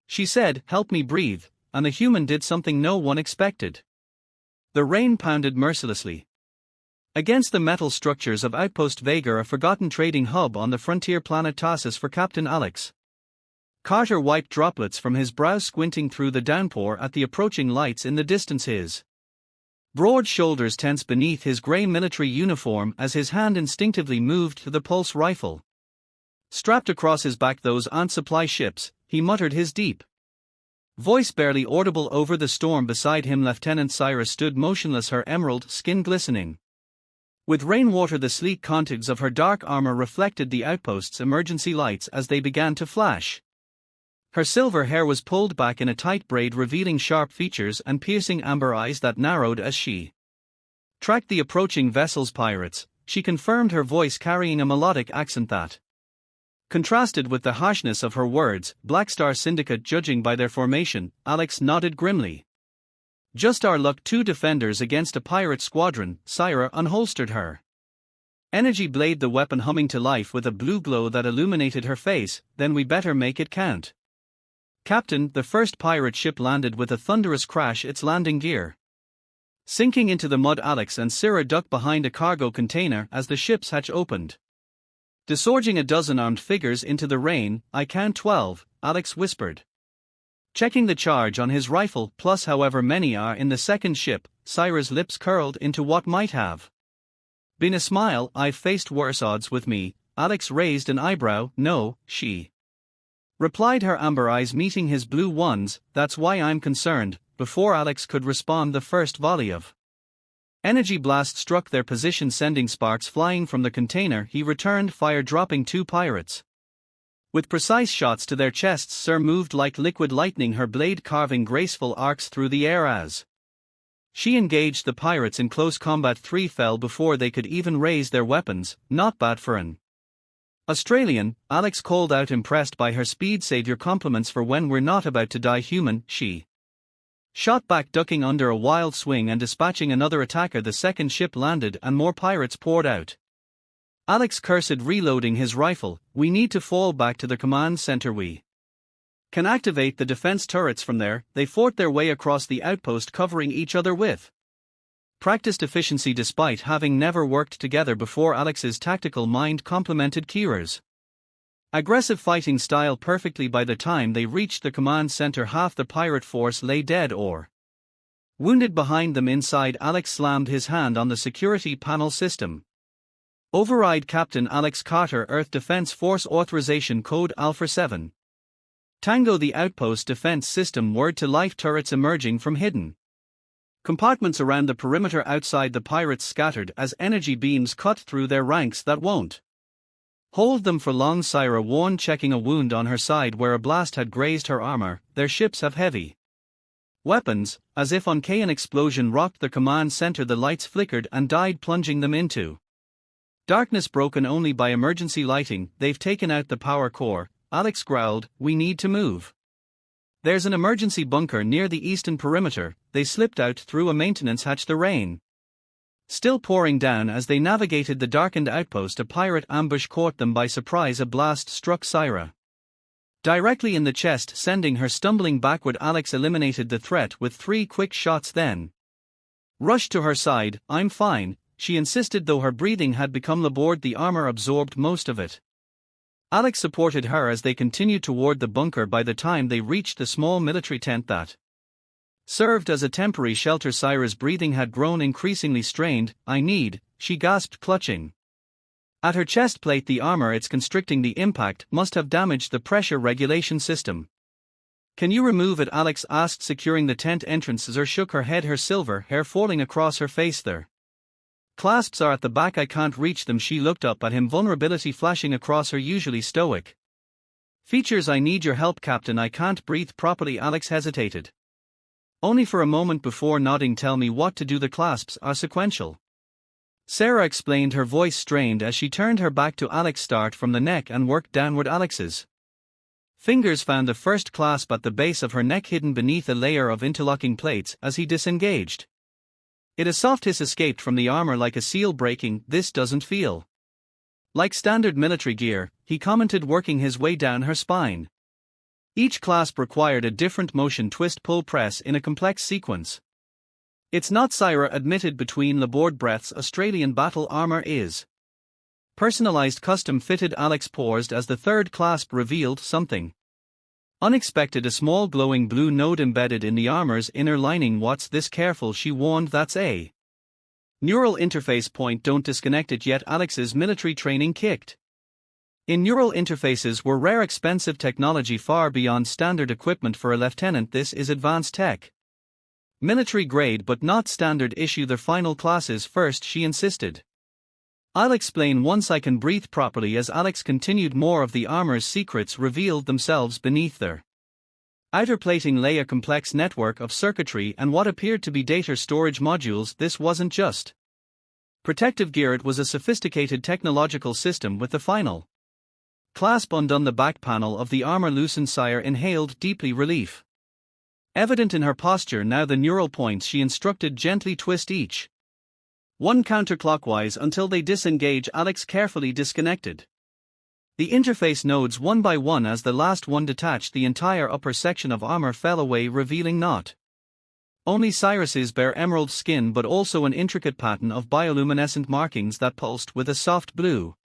She said, "Help me breathe," and the human did something no one expected. The rain pounded mercilessly against the metal structures of Outpost Vega, a forgotten trading hub on the frontier planet Tarsus for Captain Alex. Carter wiped droplets from his brow, squinting through the downpour at the approaching lights in the distance. His broad shoulders tense beneath his grey military uniform as his hand instinctively moved to the pulse rifle. Strapped across his back, "Those aren't supply ships," he muttered, his deep voice barely audible over the storm. Beside him, Lieutenant Cyrus stood motionless, her emerald skin glistening with rainwater. The sleek contours of her dark armor reflected the outpost's emergency lights as they began to flash. Her silver hair was pulled back in a tight braid, revealing sharp features and piercing amber eyes that narrowed as she tracked the approaching vessel's pirates. She confirmed, her voice carrying a melodic accent that contrasted with the harshness of her words. "Black Star Syndicate, judging by their formation." Alex nodded grimly. "Just our luck, 2 defenders against a pirate squadron." Syra unholstered her energy blade, the weapon humming to life with a blue glow that illuminated her face. "Then we better make it count." "Captain," the first pirate ship landed with a thunderous crash, its landing gear sinking into the mud. Alex and Syra ducked behind a cargo container as the ship's hatch opened, disgorging a dozen armed figures into the rain. "I count 12, Alex whispered, checking the charge on his rifle. "Plus however many are in the second ship." Syra's lips curled into what might have been a smile. "I've faced worse odds with me." Alex raised an eyebrow. "No," she replied, her amber eyes meeting his blue ones. "That's why I'm concerned." Before Alex could respond, the first volley of energy blast struck their position, sending sparks flying from the container. He returned fire, dropping 2 pirates with precise shots to their chests. Syra moved like liquid lightning, her blade carving graceful arcs through the air as she engaged the pirates in close combat. 3 fell before they could even raise their weapons. "Not bad for an Australian," Alex called out, impressed by her speed. "Save your compliments for when we're not about to die, human." She shot back, ducking under a wild swing and dispatching another attacker. The second ship landed and more pirates poured out. Alex cursed, reloading his rifle. "We need to fall back to the command center. We can activate the defense turrets from there." They fought their way across the outpost, covering each other with practiced efficiency. Despite having never worked together before, Alex's tactical mind complemented Kira's aggressive fighting style perfectly. By the time they reached the command center, half the pirate force lay dead or wounded behind them. Inside, Alex slammed his hand on the security panel. "System override, Captain Alex Carter. Earth Defense Force authorization code Alpha 7 Tango." The outpost defense system word to life, turrets emerging from hidden compartments around the perimeter. Outside, the pirates scattered as energy beams cut through their ranks. "That won't hold them for long," Syra warned, checking a wound on her side where a blast had grazed her armor. "Their ships have heavy weapons." As if on K, an explosion rocked the command center. The lights flickered and died, plunging them into darkness broken only by emergency lighting. "They've taken out the power core," Alex growled. "We need to move. There's an emergency bunker near the eastern perimeter." They slipped out through a maintenance hatch, the rain still pouring down as they navigated the darkened outpost. A pirate ambush caught them by surprise. A blast struck Syra directly in the chest, sending her stumbling backward. Alex eliminated the threat with 3 quick shots, then rushed to her side. "I'm fine," she insisted, though her breathing had become labored. The armor absorbed most of it. Alex supported her as they continued toward the bunker. By the time they reached the small military tent that served as a temporary shelter, Syra's breathing had grown increasingly strained. "I need," she gasped, clutching at her chest plate. "The armor, it's constricting. The impact must have damaged the pressure regulation system." "Can you remove it?" Alex asked, securing the tent entrance. Syra shook her head, her silver hair falling across her face. "Their clasps are at the back. I can't reach them." She looked up at him, vulnerability flashing across her usually stoic features. "I need your help, Captain. I can't breathe properly." Alex hesitated only for a moment before nodding. "Tell me what to do." "The clasps are sequential," Syra explained, her voice strained as she turned her back to Alex. "Start from the neck and work downward." Alex's fingers found the first clasp at the base of her neck, hidden beneath a layer of interlocking plates. As he disengaged it, a soft hiss escaped from the armor like a seal breaking. "This doesn't feel like standard military gear," he commented, working his way down her spine. Each clasp required a different motion twist pull press in a complex sequence. It's not, Syra admitted between labored breaths. Australian battle armor is personalized, custom-fitted. Alex paused as the third clasp revealed something unexpected, a small glowing blue node embedded in the armor's inner lining. What's this? Careful, she warned, that's a neural interface point. Don't disconnect it yet. Alex's military training kicked in. Neural interfaces were rare, expensive technology far beyond standard equipment for a lieutenant. This is advanced tech. Military grade but not standard issue. The final classes first, she insisted. I'll explain once I can breathe properly. As Alex continued, more of the armor's secrets revealed themselves beneath their outer plating lay a complex network of circuitry and what appeared to be data storage modules. This wasn't just protective gear, it was a sophisticated technological system with the final clasp undone. The back panel of the armor loosened. Sire inhaled deeply, relief evident in her posture. Now the neural points, she instructed, gently twist each one counterclockwise until they disengage. Alex carefully disconnected the interface nodes one by one. As the last one detached, the entire upper section of armor fell away, revealing not only Cyrus's bare emerald skin but also an intricate pattern of bioluminescent markings that pulsed with a soft blue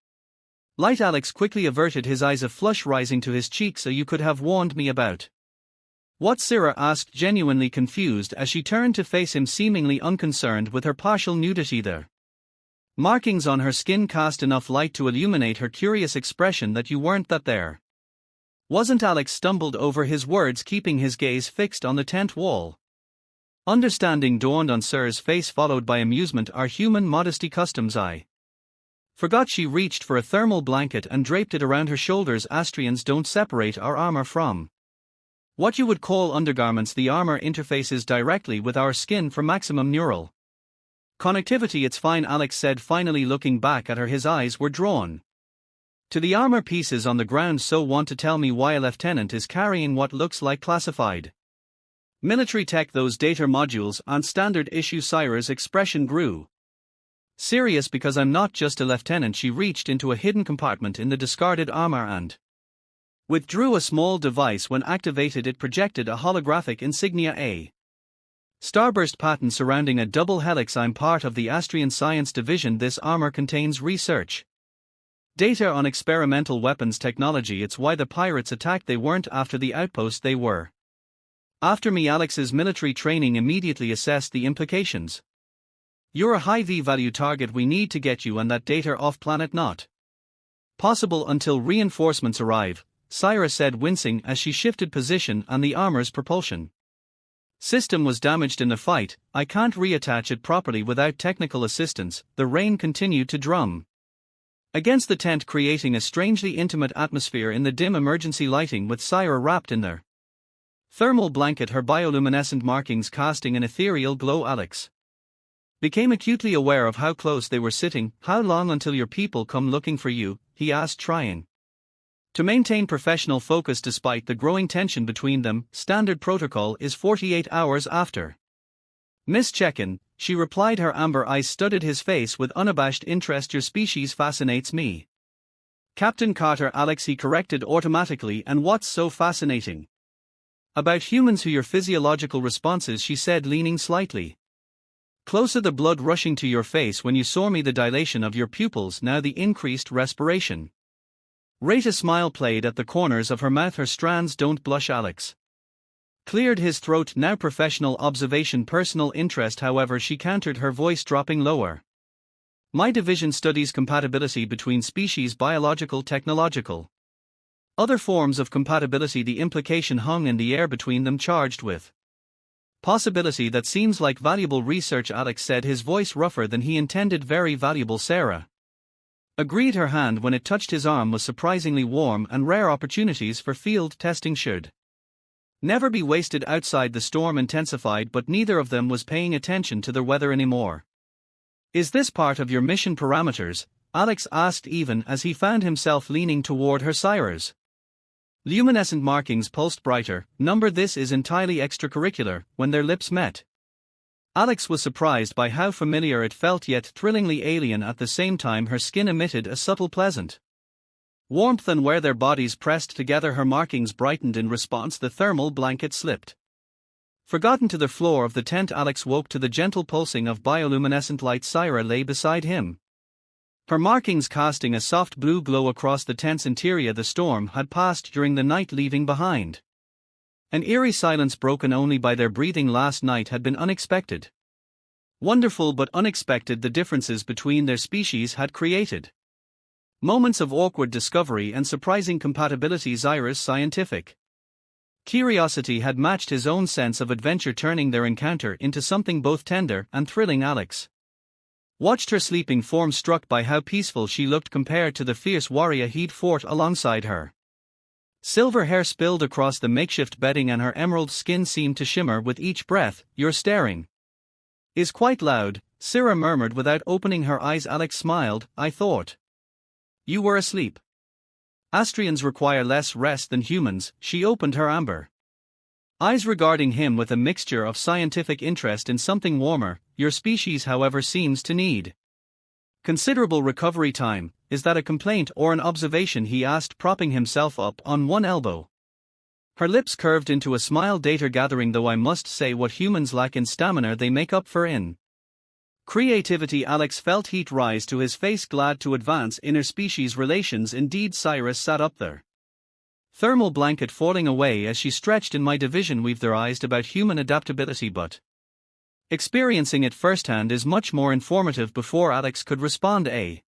light. Alex quickly averted his eyes, a flush rising to his cheeks. So you could have warned me about what? Syra asked, genuinely confused as she turned to face him, seemingly unconcerned with her partial nudity. The markings on her skin cast enough light to illuminate her curious expression. That you weren't that there wasn't. Alex stumbled over his words, keeping his gaze fixed on the tent wall. Understanding dawned on Sir's face, followed by amusement. Our human modesty customs. I forgot. She reached for a thermal blanket and draped it around her shoulders. Astrians don't separate our armor from what you would call undergarments. The armor interfaces directly with our skin for maximum neural connectivity. It's fine, Alex said, finally looking back at her. His eyes were drawn to the armor pieces on the ground. So want to tell me why a lieutenant is carrying what looks like classified military tech? Those data modules on standard issue. Syra's expression grew serious. Because I'm not just a lieutenant. She reached into a hidden compartment in the discarded armor and withdrew a small device. When activated, it projected a holographic insignia, a starburst pattern surrounding a double helix. I'm part of the Astrian Science Division. This armor contains research data on experimental weapons technology. It's why the pirates attacked. They weren't after the outpost, they were after me. Alex's military training immediately assessed the implications. You're a high V-value target. We need to get you and that data off planet. Not possible until reinforcements arrive, Syra said, wincing as she shifted position, and the armor's propulsion system was damaged in the fight. I can't reattach it properly without technical assistance. The rain continued to drum against the tent, creating a strangely intimate atmosphere in the dim emergency lighting, with Syra wrapped in their thermal blanket, her bioluminescent markings casting an ethereal glow. Alex became acutely aware of how close they were sitting. How long until your people come looking for you? He asked, trying to maintain professional focus despite the growing tension between them. Standard protocol is 48 hours after Miss Check-in, she replied. Her amber eyes studied his face with unabashed interest. Your species fascinates me, Captain Carter. Alex, he corrected automatically. And what's so fascinating about humans? Who your physiological responses, she said, leaning slightly closer. The blood rushing to your face when you saw me, the dilation of your pupils, now the increased respiration rate. A smile played at the corners of her mouth. Her strands don't blush. Alex cleared his throat. Now professional observation, personal interest. However, she countered, her voice dropping lower. My division studies compatibility between species, biological, technological, other forms of compatibility. The implication hung in the air between them, charged with possibility. That seems like valuable research, Alex said, his voice rougher than he intended. Very valuable, Sarah agreed. Her hand, when it touched his arm, was surprisingly warm, and rare opportunities for field testing should never be wasted. Outside, the storm intensified, but neither of them was paying attention to the weather anymore. Is this part of your mission parameters? Alex asked, even as he found himself leaning toward her. Syra's luminescent markings pulsed brighter. Number, this is entirely extracurricular. When their lips met, Alex was surprised by how familiar it felt, yet thrillingly alien at the same time. Her skin emitted a subtle pleasant Warmth, and where their bodies pressed together her markings brightened in response. The thermal blanket slipped. Forgotten to the floor of the tent, Alex woke to the gentle pulsing of bioluminescent light. Syra lay beside him, her markings casting a soft blue glow across the tent's interior. The storm had passed during the night, leaving behind an eerie silence broken only by their breathing. Last night had been unexpected. Wonderful but unexpected. The differences between their species had created moments of awkward discovery and surprising compatibility. Zyra's scientific curiosity had matched his own sense of adventure, turning their encounter into something both tender and thrilling. Alex watched her sleeping form, struck by how peaceful she looked compared to the fierce warrior he'd fought alongside her. Silver hair spilled across the makeshift bedding and her emerald skin seemed to shimmer with each breath. "Your staring is quite loud," Syra murmured without opening her eyes. Alex smiled. "I thought you were asleep. Astrians require less rest than humans." She opened her amber eyes, regarding him with a mixture of scientific interest and something warmer. "Your species, however, seems to need considerable recovery time. Is that a complaint or an observation?" he asked, propping himself up on one elbow. Her lips curved into a smile. "Data gathering, though I must say what humans lack in stamina they make up for in creativity." Alex felt heat rise to his face, glad to advance interspecies relations. "Indeed." Cyrus sat up there, thermal blanket falling away as she stretched. "In my division we've theorized about human adaptability, but experiencing it firsthand is much more informative." Before Alex could respond, a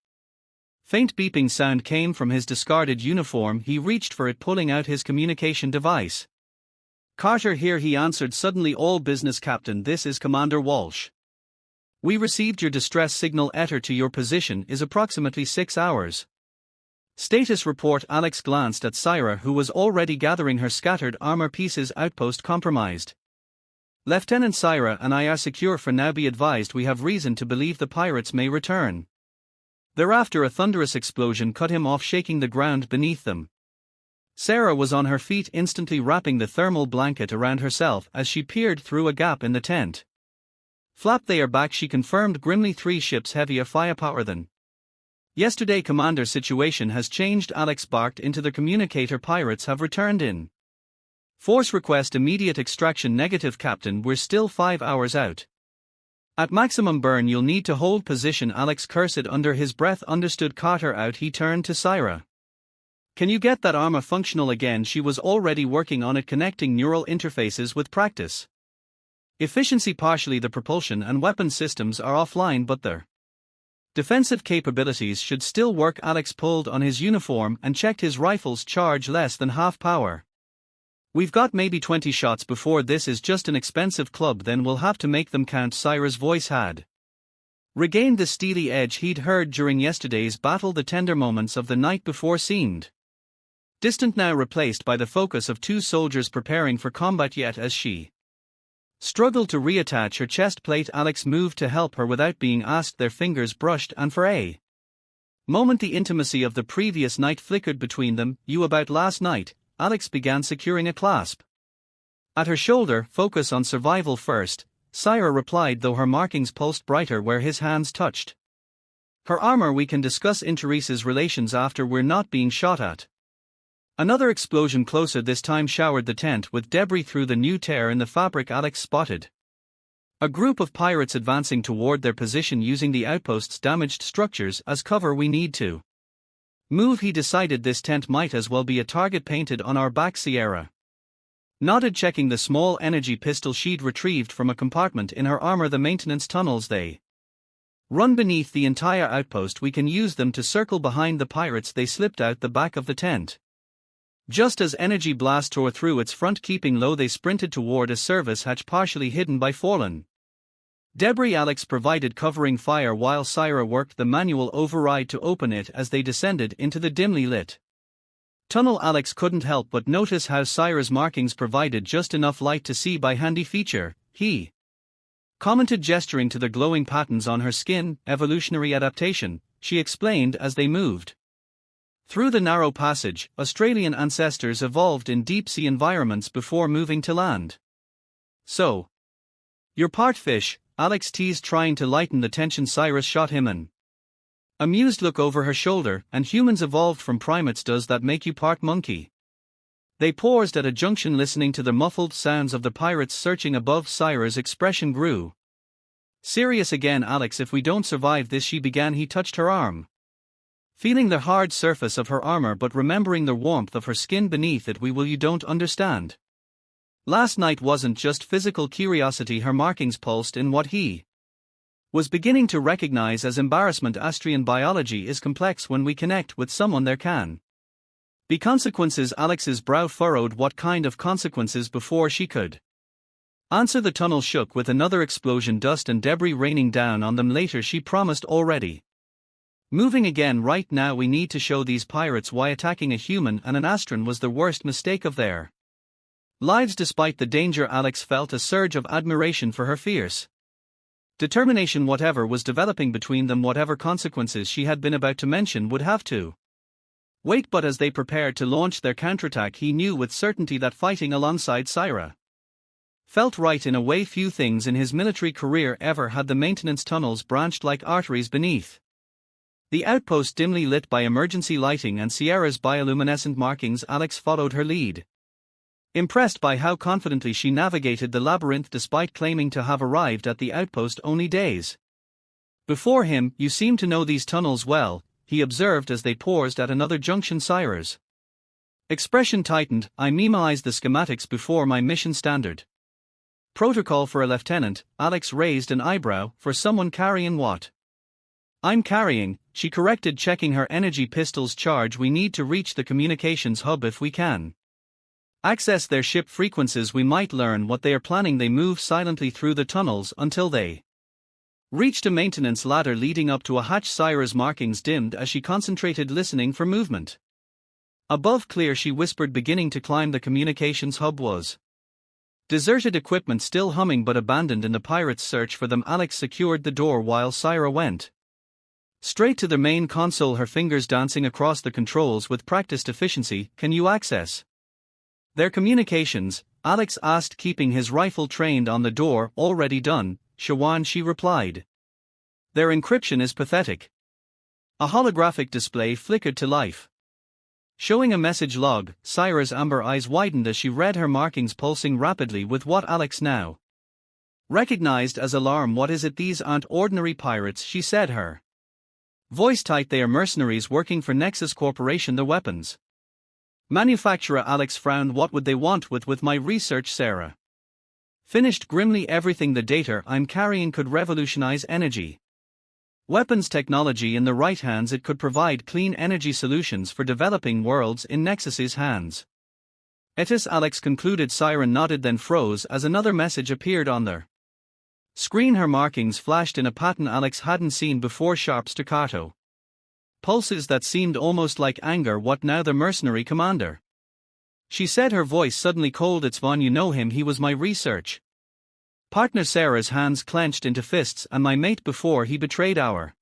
faint beeping sound came from his discarded uniform. He reached for it, pulling out his communication device. "Carter here," he answered suddenly. "All business, Captain. This is Commander Walsh. We received your distress signal. Enter to your position is approximately 6 hours. Status report." Alex glanced at Syra, who was already gathering her scattered armor pieces. "Outpost compromised. Lieutenant Syra and I are secure for now. Be advised, we have reason to believe the pirates may return." Thereafter a thunderous explosion cut him off, shaking the ground beneath them. Sarah was on her feet, instantly wrapping the thermal blanket around herself as she peered through a gap in the tent. "Flap, they are back," she confirmed grimly. 3 ships, heavier firepower than yesterday. "Commander, situation has changed," Alex barked into the communicator. "Pirates have returned in force. Request immediate extraction." "Negative, Captain, we're still 5 hours out. At maximum burn. You'll need to hold position." Alex cursed under his breath. "Understood." Carter out. He turned to Syra. "Can you get that armor functional again?" She was already working on it, connecting neural interfaces with practice efficiency. "Partially. The propulsion and weapon systems are offline, but their defensive capabilities should still work." Alex pulled on his uniform and checked his rifle's charge, less than half power. "We've got maybe 20 shots before this is just an expensive club, then we'll have to make them count." Syra's voice had regained the steely edge he'd heard during yesterday's battle. The tender moments of the night before seemed distant now, replaced by the focus of 2 soldiers preparing for combat. Yet as she struggled to reattach her chest plate, Alex moved to help her without being asked. Their fingers brushed, and for a moment the intimacy of the previous night flickered between them. "You about last night?" Alex began, securing a clasp at her shoulder. "Focus on survival first," Syra replied, though her markings pulsed brighter where his hands touched her armor. "We can discuss Interes's relations after we're not being shot at." Another explosion closer, this time showered the tent with debris through the new tear in the fabric. Alex spotted a group of pirates advancing toward their position, using the outpost's damaged structures as cover. "We need to move," he decided. "This tent might as well be a target painted on our back." Sierra nodded, checking the small energy pistol she'd retrieved from a compartment in her armor. "The maintenance tunnels, they run beneath the entire outpost. We can use them to circle behind the pirates." They slipped out the back of the tent just as energy blast tore through its front. Keeping low, they sprinted toward a service hatch partially hidden by fallen debris. Alex provided covering fire while Syra worked the manual override to open it. As they descended into the dimly lit tunnel, Alex couldn't help but notice how Syra's markings provided just enough light to see by. "Handy feature," he commented, gesturing to the glowing patterns on her skin. "Evolutionary adaptation," she explained as they moved through the narrow passage. "Australian ancestors evolved in deep-sea environments before moving to land. So, you're part fish," Alex teased, trying to lighten the tension. Cyrus shot him an Amused look over her shoulder, and humans evolved from primates, does that make you part monkey? They paused at a junction listening to the muffled sounds of the pirates searching above. Syra's expression grew serious again. Alex, if we don't survive this, she began. He touched her arm. Feeling the hard surface of her armor but remembering the warmth of her skin beneath it. We will. You don't understand. Last night wasn't just physical curiosity. Her markings pulsed in what he was beginning to recognize as embarrassment. Astrian biology is complex. When we connect with someone, there can be consequences. Alex's brow furrowed. What kind of consequences? Before she could answer, the tunnel shook with another explosion, dust and debris raining down on them. Later, she promised. Already moving again. Right now we need to show these pirates why attacking a human and an Astran was the worst mistake of their lives. Despite the danger, Alex felt a surge of admiration for her fierce determination. Whatever was developing between them, whatever consequences she had been about to mention, would have to wait. But as they prepared to launch their counterattack, he knew with certainty that fighting alongside Syra felt right in a way few things in his military career ever had. The maintenance tunnels branched like arteries beneath the outpost, dimly lit by emergency lighting and Sierra's bioluminescent markings. Alex followed her lead, impressed by how confidently she navigated the labyrinth despite claiming to have arrived at the outpost only days before him. You seem to know these tunnels well, he observed as they paused at another junction. Syra's expression tightened. I memorized the schematics before my mission. Standard protocol for a lieutenant. Alex raised an eyebrow. For someone carrying what I'm carrying, she corrected, checking her energy pistol's charge. We need to reach the communications hub. If we can access their ship frequencies, we might learn what they are planning. They moved silently through the tunnels until they reached a maintenance ladder leading up to a hatch. Syra's markings dimmed as she concentrated, listening for movement above. Clear, she whispered, beginning to climb. The communications hub was deserted, equipment still humming but abandoned in the pirates' search for them. Alex secured the door while Syra went straight to the main console, her fingers dancing across the controls with practiced efficiency. Can you access their communications? Alex asked, keeping his rifle trained on the door. Already done, Shawan, she replied. Their encryption is pathetic. A holographic display flickered to life, showing a message log. Syra's amber eyes widened as she read, her markings pulsing rapidly with what Alex now recognized as alarm. What is it? These aren't ordinary pirates, she said, her voice tight. They are mercenaries working for Nexus Corporation, the weapons manufacturer. Alex frowned. What would they want with my research? Sarah finished grimly. Everything the data I'm carrying could revolutionize energy weapons technology in the right hands. It could provide clean energy solutions for developing worlds in Nexus's hands. It is, Alex concluded. Siren nodded, then froze as another message appeared on their screen. Her markings flashed in a pattern Alex hadn't seen before, sharp staccato pulses that seemed almost like anger. What now? The mercenary commander, she said, her voice suddenly cold. It's Vaughn. You know him, he was my research partner. Sarah's hands clenched into fists. And my mate before he betrayed our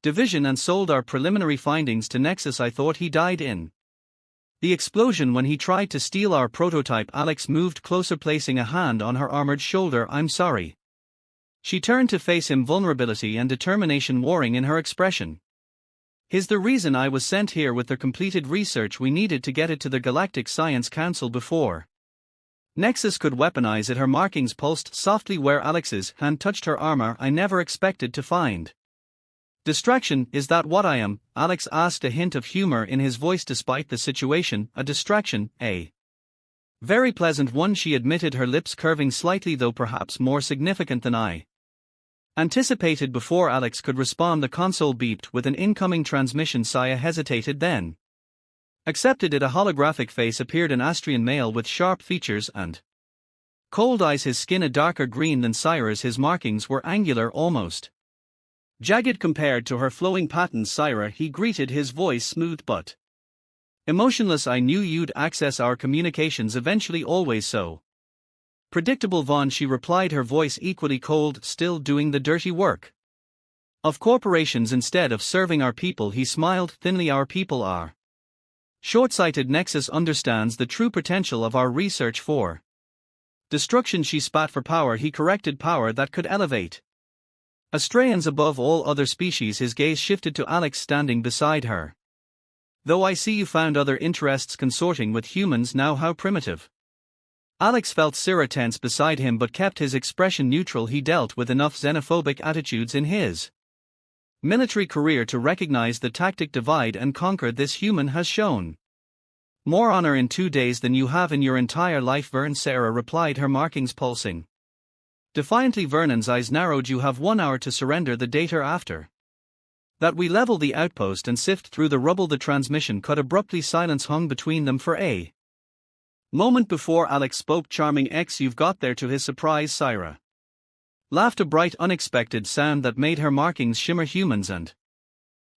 division and sold our preliminary findings to Nexus. I thought he died in the explosion when he tried to steal our prototype. Alex moved closer, placing a hand on her armored shoulder. I'm sorry. She turned to face him, vulnerability and determination warring in her expression. He's the reason I was sent here with the completed research. We needed to get it to the Galactic Science Council before Nexus could weaponize it. Her markings pulsed softly where Alex's hand touched her armor. I never expected to find distraction. Is that what I am? Alex asked, a hint of humor in his voice despite the situation. A distraction, a very pleasant one, she admitted, her lips curving slightly, though perhaps more significant than I anticipated. Before Alex could respond, the console beeped with an incoming transmission. Saya hesitated, then accepted it. A holographic face appeared, an Astrian male with sharp features and cold eyes, his skin a darker green than Syra's. His markings were angular, almost jagged compared to her flowing patterns. Syra, he greeted, his voice smooth but emotionless. I knew you'd access our communications eventually, always so predictable, Vaughn, she replied, her voice equally cold. Still doing the dirty work of corporations instead of serving our people? He smiled thinly. Our people are short-sighted. Nexus understands the true potential of our research for destruction. She spat. For power, he corrected, power that could elevate Australians above all other species. His gaze shifted to Alex standing beside her. Though I see you found other interests consorting with humans now, how primitive. Alex felt Syrah tense beside him but kept his expression neutral. He dealt with enough xenophobic attitudes in his military career to recognize the tactic divide and conquer this human has shown more honor in 2 days than you have in your entire life. Vern, Syrah replied, her markings pulsing defiantly. Vernon's eyes narrowed. You have 1 hour to surrender the data. After that we level the outpost and sift through the rubble. The transmission cut abruptly. Silence hung between them for a moment before Alex spoke. Charming X, you've got there. To his surprise, Syrah laughed, a bright unexpected sound that made her markings shimmer. Humans and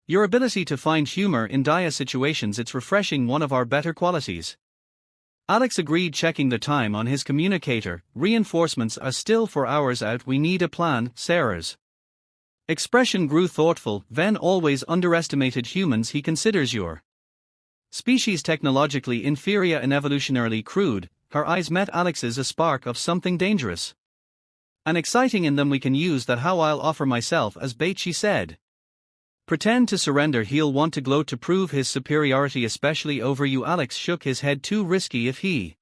your ability to find humor in dire situations, it's refreshing, one of our better qualities. Alex agreed, checking the time on his communicator. Reinforcements are still 4 hours out. We need a plan. Syrah's expression grew thoughtful. Ven always underestimated humans. He considers your species technologically inferior and evolutionarily crude. Her eyes met Alex's, a spark of something dangerous and exciting in them. We can use that. How? I'll offer myself as bait, she said. Pretend to surrender. He'll want to gloat to prove his superiority, especially over you. Alex shook his head. Too risky. If he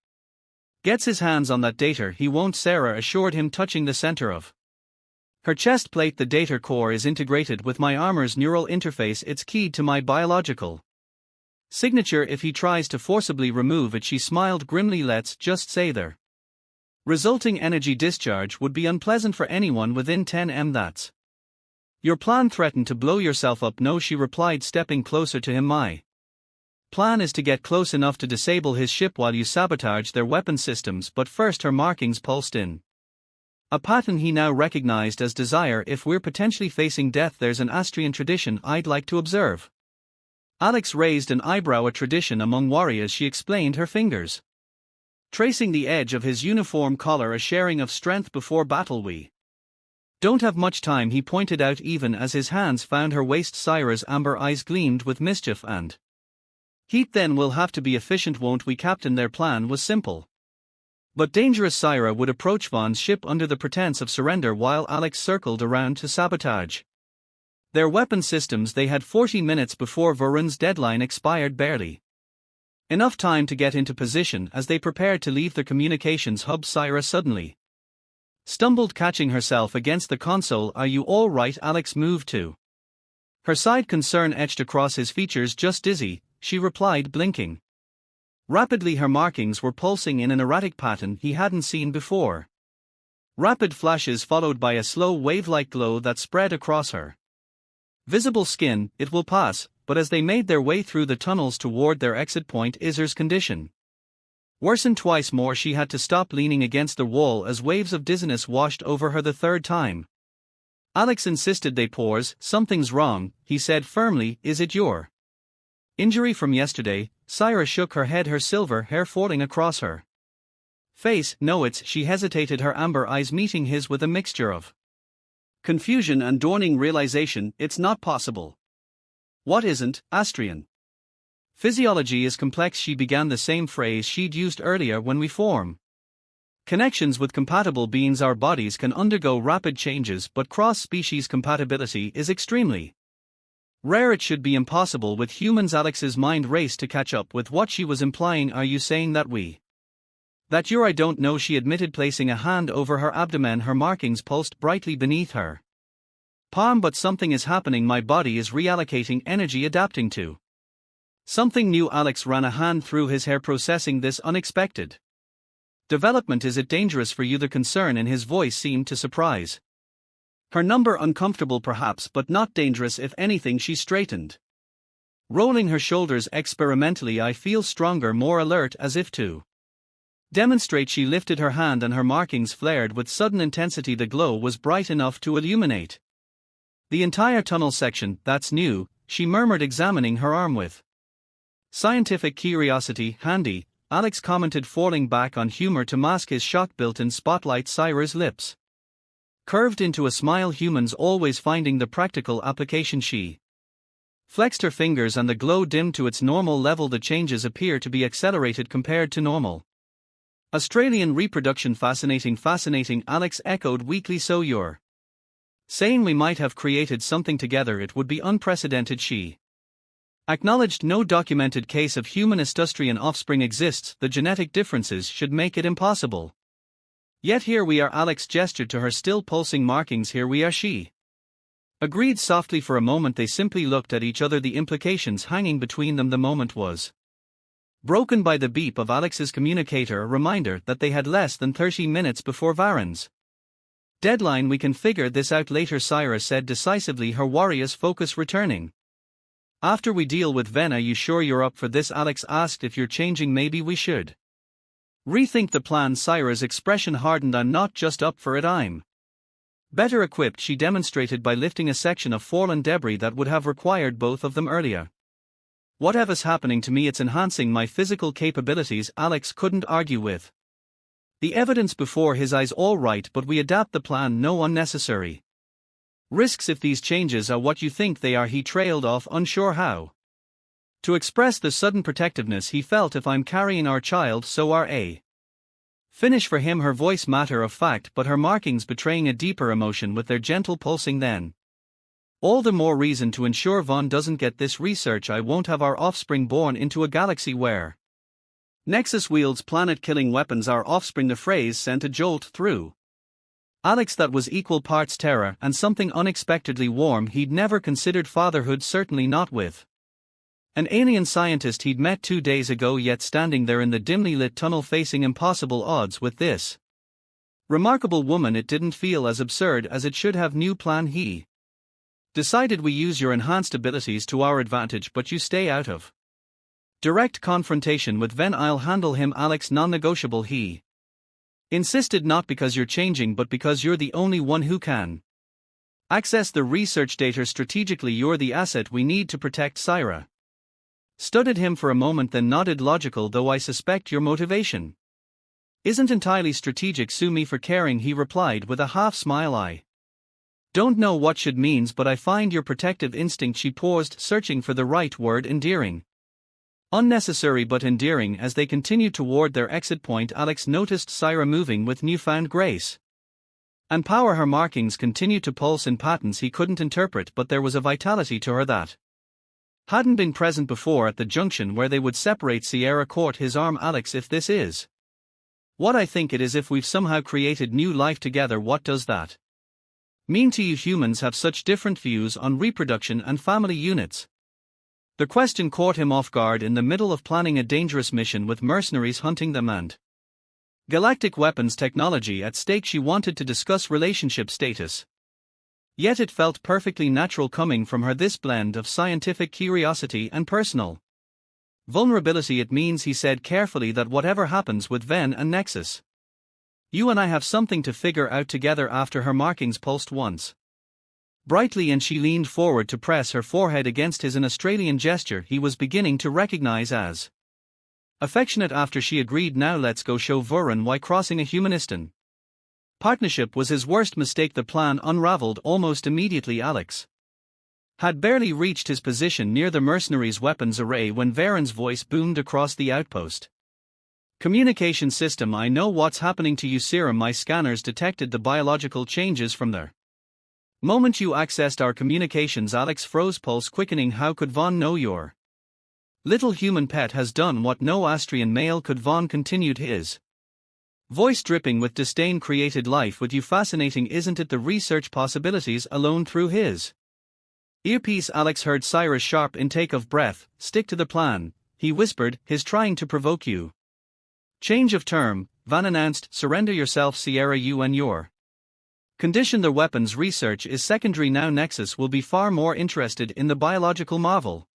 gets his hands on that data, he won't, Syrah assured him, touching the center of her chest plate. The data core is integrated with my armor's neural interface. It's keyed to my biological signature. If he tries to forcibly remove it, she smiled grimly, let's just say there resulting energy discharge would be unpleasant for anyone within 10 That's your plan. Threaten to blow yourself up? No, she replied, stepping closer to him. My plan is to get close enough to disable his ship while you sabotage their weapon systems. But first, her markings pulsed in a pattern he now recognized as desire. If we're potentially facing death, there's an Austrian tradition I'd like to observe. Alex raised an eyebrow. A tradition among warriors, she explained, her fingers tracing the edge of his uniform collar. A sharing of strength before battle. We don't have much time, he pointed out, even as his hands found her waist. Syrah's amber eyes gleamed with mischief and heat. Then we'll have to be efficient, won't we, Captain? Their plan was simple but dangerous. Syrah would approach Vaughn's ship under the pretense of surrender while Alex circled around to sabotage their weapon systems. They had 40 minutes before Varun's deadline expired, barely enough time to get into position as they prepared to leave the communications hub. Syrah suddenly stumbled, catching herself against the console. Are you all right? Alex moved to her side, concern etched across his features. Just dizzy, she replied, blinking rapidly. Her markings were pulsing in an erratic pattern he hadn't seen before. Rapid flashes followed by a slow wave-like glow that spread across her visible skin. It will pass. But as they made their way through the tunnels toward their exit point, Izer's condition worsened twice more. She had to stop, leaning against the wall as waves of dizziness washed over her. The third time Alex insisted they pause. Something's wrong, he said firmly. Is it your injury from yesterday? Syrah shook her head, her silver hair falling across her face. No, it's, she hesitated, her amber eyes meeting his with a mixture of confusion and dawning realization. It's not possible. What isn't? Austrian physiology is complex. She began the same phrase she'd used earlier. When we form connections with compatible beings, our bodies can undergo rapid changes, but cross-species compatibility is extremely rare. It should be impossible with humans. Alex's mind raced to catch up with what she was implying. Are you saying that you're? I don't know, she admitted, placing a hand over her abdomen. Her markings pulsed brightly beneath her palm. But something is happening. My body is reallocating energy, adapting to something new. Alex ran a hand through his hair, processing this unexpected development. Is it dangerous for you? The concern in his voice seemed to surprise her. Number uncomfortable perhaps, but not dangerous. If anything, she straightened, rolling her shoulders experimentally. I feel stronger, more alert. As if to demonstrate, she lifted her hand and her markings flared with sudden intensity. The glow was bright enough to illuminate the entire tunnel section. That's new, she murmured, examining her arm with scientific curiosity. Handy, Alex commented, falling back on humor to mask his shock. Built-in spotlight. Syrah's lips curved into a smile. Humans always finding the practical application. She flexed her fingers and the glow dimmed to its normal level. The changes appear to be accelerated compared to normal Australian reproduction. Fascinating, Alex echoed weakly. So you're saying we might have created something together it would be unprecedented. She acknowledged no documented case of human estustrian offspring exists, the genetic differences should make it impossible. Yet here we are. Alex gestured to her still pulsing markings. Here we are. She agreed softly. For a moment they simply looked at each other, the implications hanging between them. The moment was broken by the beep of Alex's communicator, a reminder that they had less than 30 minutes before Varen's deadline. We can figure this out later, Syra said decisively, her warrior's focus returning. After we deal with Ven. Are you sure you're up for this? Alex asked. If you're changing, maybe we should rethink the plan. Syra's expression hardened. I'm not just up for it, I'm better equipped, she demonstrated by lifting a section of fallen debris that would have required both of them earlier. Whatever's happening to me, it's enhancing my physical capabilities, Alex couldn't argue with the evidence before his eyes. All right, but we adapt the plan, no unnecessary risks if these changes are what you think they are. He trailed off, unsure how to express the sudden protectiveness he felt. If I'm carrying our child, so are a finish for him. Her voice matter of fact, but her markings betraying a deeper emotion with their gentle pulsing. Then all the more reason to ensure Vaughn doesn't get this research. I won't have our offspring born into a galaxy where Nexus wields planet-killing weapons. Our offspring. The phrase sent a jolt through Alex that was equal parts terror and something unexpectedly warm. He'd never considered fatherhood, certainly not with an alien scientist he'd met 2 days ago. Yet standing there in the dimly lit tunnel facing impossible odds with this remarkable woman, it didn't feel as absurd as it should have. New plan, he decided. We use your enhanced abilities to our advantage, but you stay out of direct confrontation with Ven. I'll handle him, Alex, non-negotiable, he insisted. Not because you're changing, but because you're the only one who can access the research data strategically. You're the asset we need to protect. Syra studied him for a moment, then nodded. Logical, though I suspect your motivation isn't entirely strategic. Sue me for caring, he replied with a half smile. I don't know what should means, but I find your protective instinct. She paused, searching for the right word. Endearing. Unnecessary but endearing. As they continued toward their exit point, Alex noticed Syra moving with newfound grace and power. Her markings continued to pulse in patterns he couldn't interpret, but there was a vitality to her that hadn't been present before. At the junction where they would separate, Sierra caught his arm. Alex, if this is what I think it is, if we've somehow created new life together, what does that mean to you? Humans have such different views on reproduction and family units. The question caught him off guard in the middle of planning a dangerous mission with mercenaries hunting them and galactic weapons technology at stake. She wanted to discuss relationship status. Yet it felt perfectly natural coming from her, this blend of scientific curiosity and personal vulnerability. It means, he said carefully, that whatever happens with Ven and Nexus, you and I have something to figure out together. After her markings pulsed once brightly and she leaned forward to press her forehead against his, an Australian gesture he was beginning to recognize as affectionate. After she agreed, now let's go show Vuran why crossing a humanistan partnership was his worst mistake. The plan unraveled almost immediately. Alex had barely reached his position near the mercenaries' weapons array when Varen's voice boomed across the outpost communication system. I know what's happening to you, Serum. My scanners detected the biological changes from the moment you accessed our communications. Alex froze, pulse quickening. How could Vaughn know your little human pet has done what no Astrian male could? Vaughn continued, his voice dripping with disdain. Created life with you. Fascinating, isn't it? The research possibilities alone. Through his earpiece, Alex heard Syra's sharp intake of breath. Stick to the plan, he whispered, his trying to provoke you. Change of term, Van announced. Surrender yourself, Sierra. You and your condition. The weapons research is secondary now. Nexus will be far more interested in the biological marvel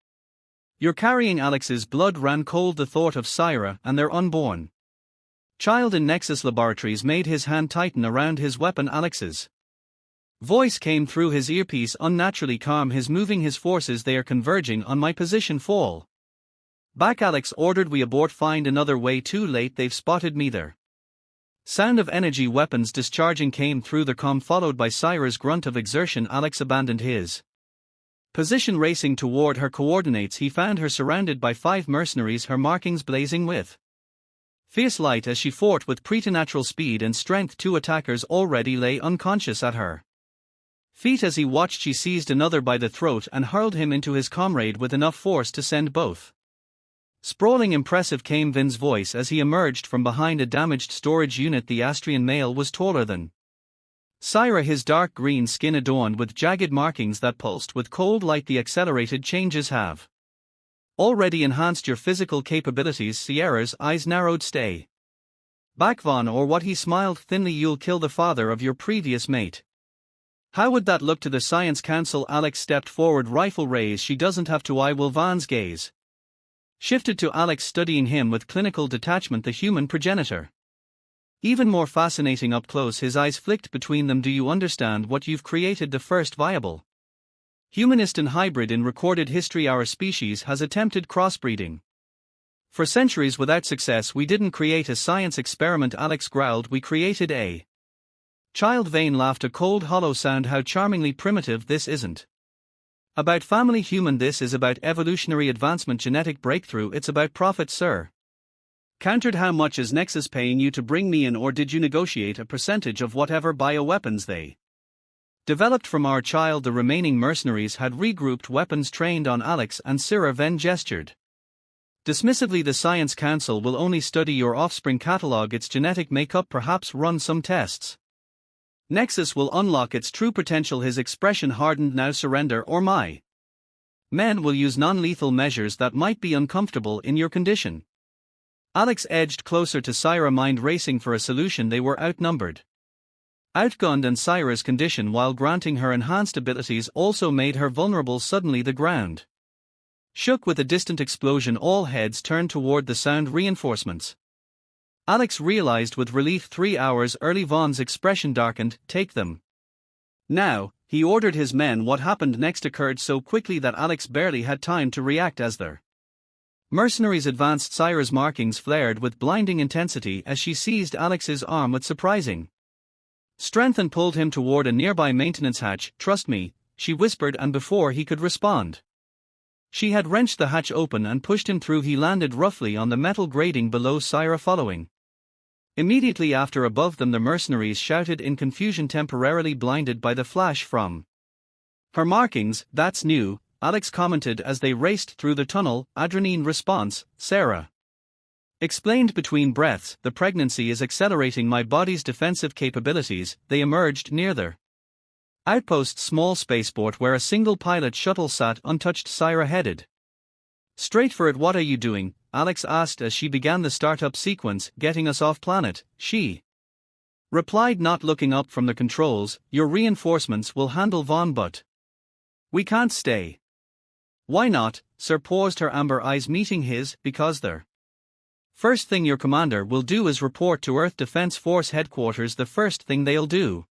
you're carrying. Alex's blood ran cold. The thought of Syra and their unborn child in Nexus laboratories made his hand tighten around his weapon. Alex's voice came through his earpiece, unnaturally calm. His moving his forces. They are converging on my position. Fall back, Alex ordered. We abort. Find another way. Too late, they've spotted me. There sound of energy weapons discharging came through the comm, followed by Syra's grunt of exertion. Alex abandoned his position, racing toward her coordinates. He found her surrounded by 5 mercenaries, her markings blazing with fierce light as she fought with preternatural speed and strength. 2 attackers already lay unconscious at her feet as he watched she seized another by the throat and hurled him into his comrade with enough force to send both. Sprawling impressive came Vin's voice as he emerged from behind a damaged storage unit. The Astrian male was taller than Syra, his dark green skin adorned with jagged markings that pulsed with cold light. The accelerated changes have already enhanced your physical capabilities. Sierra's eyes narrowed. Stay back, Von, or what? He smiled thinly. You'll kill the father of your previous mate. How would that look to the Science Council? Alex stepped forward, rifle raised. She doesn't have to. I will. Von's gaze shifted to Alex, studying him with clinical detachment, the human progenitor. Even more fascinating up close, his eyes flicked between them. Do you understand what you've created? The first viable humanist and hybrid in recorded history. Our species has attempted crossbreeding for centuries without success. We didn't create a science experiment, Alex growled. We created a child. Vane laughed, a cold hollow sound. How charmingly primitive. This isn't about family, human. This is about evolutionary advancement, genetic breakthrough. It's about profit, sir. Countered. How much is Nexus paying you to bring me in, or did you negotiate a percentage of whatever bioweapons they developed from our child? The remaining mercenaries had regrouped, weapons trained on Alex and Syra. Ven gestured dismissively. The Science Council will only study your offspring, catalog its genetic makeup, perhaps run some tests. Nexus will unlock its true potential. His expression hardened. Now surrender, or my men will use non-lethal measures that might be uncomfortable in your condition. Alex edged closer to Syra, mind racing for a solution. They were outnumbered, outgunned, and Syra's condition, while granting her enhanced abilities, also made her vulnerable. Suddenly the ground shook with a distant explosion. All heads turned toward the sound. Reinforcements, Alex realized with relief. 3 hours early. Von's expression darkened. Take them now, he ordered his men. What happened next occurred so quickly that Alex barely had time to react. As their mercenaries advanced, Syra's markings flared with blinding intensity as she seized Alex's arm with surprising strength and pulled him toward a nearby maintenance hatch. Trust me, she whispered, and before he could respond, she had wrenched the hatch open and pushed him through. He landed roughly on the metal grating below. Syra following immediately after. Above them, the mercenaries shouted in confusion, temporarily blinded by the flash from her markings. That's new, Alex commented as they raced through the tunnel. Adrenine response, Sarah explained between breaths. The pregnancy is accelerating my body's defensive capabilities. They emerged near their outpost, small spaceport where a single pilot shuttle sat untouched. Syra headed straight for it. What are you doing? Alex asked as she began the startup sequence. Getting us off planet, she replied, not looking up from the controls. Your reinforcements will handle Von, but we can't stay. Why not? Sir paused, her amber eyes meeting his. Because the first thing your commander will do is report to Earth Defense Force headquarters. The first thing they'll do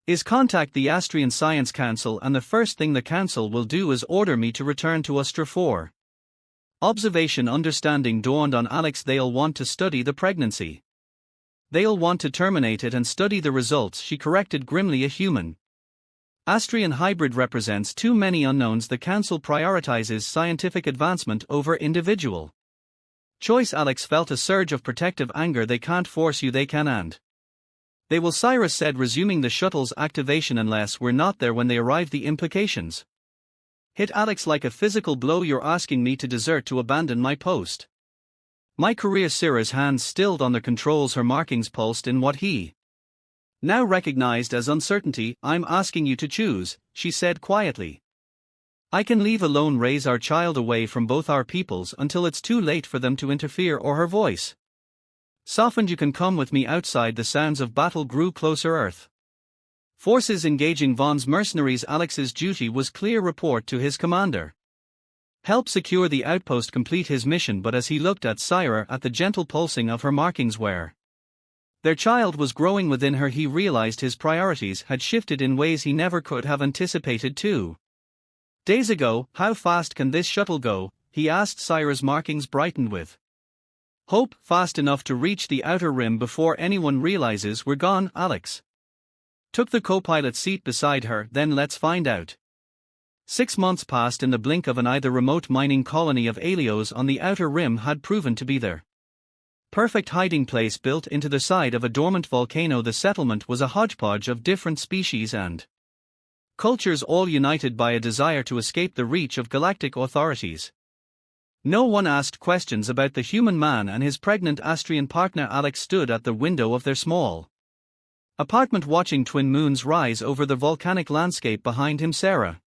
is contact the Astrian Science Council, and the first thing the council will do is order me to return to Ustra for observation. Understanding dawned on Alex. They'll want to study the pregnancy. They'll want to terminate it and study the results, she corrected grimly. A human Astrian hybrid represents too many unknowns. The council prioritizes scientific advancement over individual choice. Alex felt a surge of protective anger. They can't force you, they can, and they will, Cyrus said, resuming the shuttle's activation. Unless we're not there when they arrive. The implications hit Alex like a physical blow. You're asking me to desert, to abandon my post, my career? Syra's hands stilled on the controls, her markings pulsed in what he now recognized as uncertainty. I'm asking you to choose, she said quietly. I can leave alone, raise our child away from both our peoples until it's too late for them to interfere, or her voice softened. You can come with me outside. The sounds of battle grew closer. Earth forces engaging Von's mercenaries. Alex's duty was clear: report to his commander, help secure the outpost, complete his mission. But as he looked at Syra, at the gentle pulsing of her markings where their child was growing within her, he realized his priorities had shifted in ways he never could have anticipated 2 days ago. How fast can this shuttle go? He asked. Syra's markings brightened with hope. Fast enough to reach the outer rim before anyone realizes we're gone. Alex took the co-pilot seat beside her. Then let's find out. 6 months passed in the blink of an eye. The remote mining colony of Alios on the outer rim had proven to be their perfect hiding place. Built into the side of a dormant volcano, the settlement was a hodgepodge of different species and Cultures all united by a desire to escape the reach of galactic authorities. No one asked questions about the human man, and his pregnant Astrian partner Alex stood at the window of their small apartment watching twin moons rise over the volcanic landscape behind him. Sarah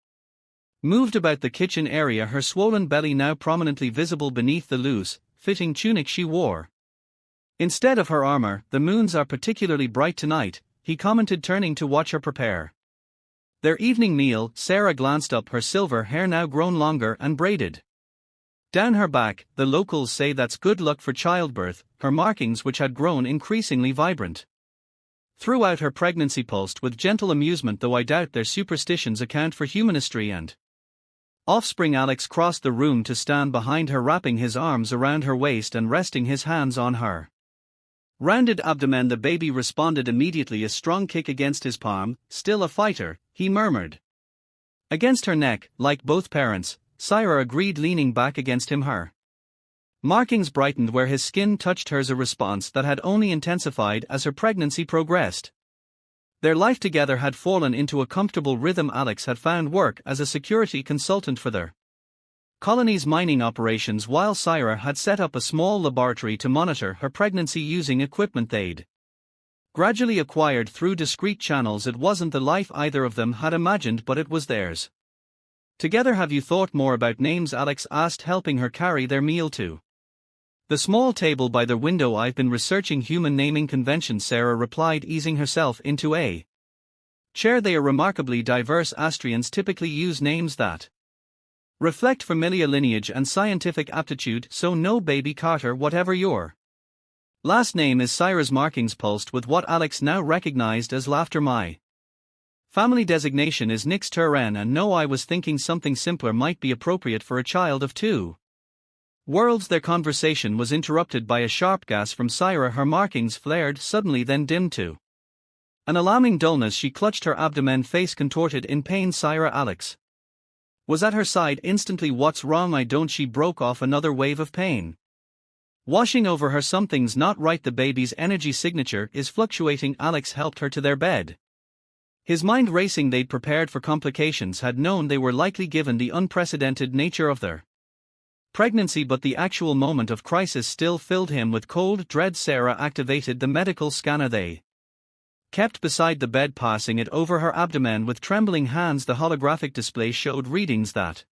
moved about the kitchen area, her swollen belly now prominently visible beneath the loose, fitting tunic she wore. Instead of her armor, the moons are particularly bright tonight, he commented, turning to watch her prepare their evening meal. Sarah glanced up, her silver hair now grown longer and braided down her back. The locals say that's good luck for childbirth, her markings, which had grown increasingly vibrant throughout her pregnancy, pulsed with gentle amusement, though I doubt their superstitions account for humanistry and offspring. Alex crossed the room to stand behind her, wrapping his arms around her waist and resting his hands on her rounded abdomen. The baby responded immediately, a strong kick against his palm. Still a fighter, he murmured against her neck, like both parents. Syra agreed, leaning back against him, her markings brightened where his skin touched hers, a response that had only intensified as her pregnancy progressed. Their life together had fallen into a comfortable rhythm. Alex had found work as a security consultant for their colony's mining operations, while Syra had set up a small laboratory to monitor her pregnancy using equipment they'd gradually acquired through discreet channels. It wasn't the life either of them had imagined, but it was theirs together. Have you thought more about names? Alex asked, helping her carry their meal to the small table by the window. I've been researching human naming conventions, Sarah replied, easing herself into a chair. They are remarkably diverse. Astrians typically use names that reflect familiar lineage and scientific aptitude, so no baby Carter, whatever your last name is. Syra's markings pulsed with what Alex now recognized as laughter. My family designation is Nix Turan, and no, I was thinking something simpler might be appropriate for a child of two worlds. Their conversation was interrupted by a sharp gasp from Syra. Her markings flared suddenly, then dimmed to an alarming dullness. She clutched her abdomen, face contorted in pain. Syra, Alex was at her side instantly. What's wrong? I don't. She broke off, another wave of pain washing over her. Something's not right. The baby's energy signature is fluctuating. Alex helped her to their bed, his mind racing. They'd prepared for complications, had known they were likely given the unprecedented nature of their pregnancy, but the actual moment of crisis still filled him with cold dread. Sarah activated the medical scanner they kept beside the bed, passing it over her abdomen with trembling hands. The holographic display showed readings that